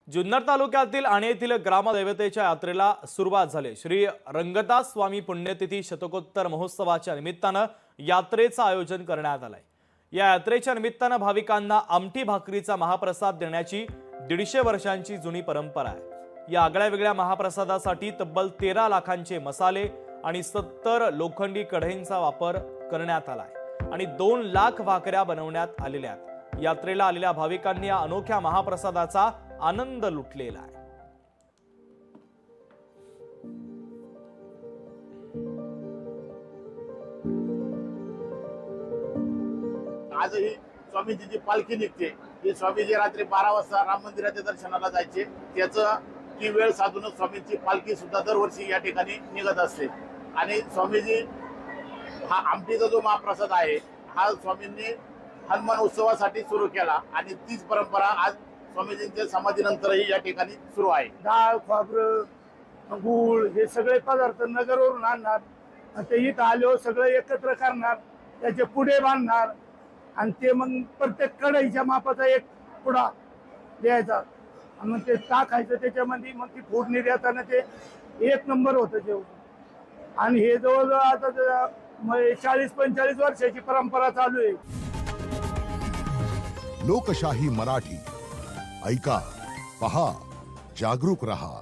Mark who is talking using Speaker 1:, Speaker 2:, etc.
Speaker 1: जुन्नर तालुक्यातील आणि येथील ग्रामदैवतेच्या यात्रेला सुरुवात झाली। श्री रंगदास स्वामी पुण्यतिथी शतकोत्तर महोत्सवाच्या निमित्ताने यात्रेचं आयोजन करण्यात आलंय। या यात्रेच्या निमित्ताने भाविकांना आमटी भाकरीचा महाप्रसाद देण्याची 150 वर्षांची जुनी परंपरा आहे। या आगळ्या-वेगळ्या महाप्रसादासाठी तब्बल 13 लाखांचे मसाले आणि 70 लोखंडी कढईंचा वापर करण्यात आलाय आणि 2 लाख भाकऱ्या बनवण्यात आलेल्या आहेत। यात्रेला आलेल्या भाविकांनी या अनोख्या महाप्रसादाचा आनंद लुटलेला आहे।
Speaker 2: आजही स्वामीजीची पालखी निघते। ही स्वामीजी रात्री 12 वाजता राम मंदिराच्या दर्शनाला जायचे। त्याचं ती वेळ साधूनच स्वामींची पालखी सुद्धा दरवर्षी या ठिकाणी निघत असते। आणि स्वामीजी हा आमटीचा जो महाप्रसाद आहे हा स्वामींनी हनुमान उत्सवासाठी सुरू केला आणि तीच परंपरा आज स्वामीजींच्या समाधीनंतरही या ठिकाणी सुरू आहे।
Speaker 3: डाळ, खोबरं, गूळ हे सगळे पदार्थ नगरवरून आणणार आणि ते इथं आल्यावर सगळं एकत्र करणार, त्याचे पुढे बांधणार आणि ते मग प्रत्येक कढईच्या मापाचा एक पुडा द्यायचा आणि मग ते टाकायचं त्याच्यामध्ये। मग ती फोडणी देताना ते 1 नंबर होतं जेवण। आणि हे जवळजवळ आता 40-45 वर्षाची परंपरा चालू आहे।
Speaker 4: लोकशाही मराठी ऐका, पहा, जागरूक रहा।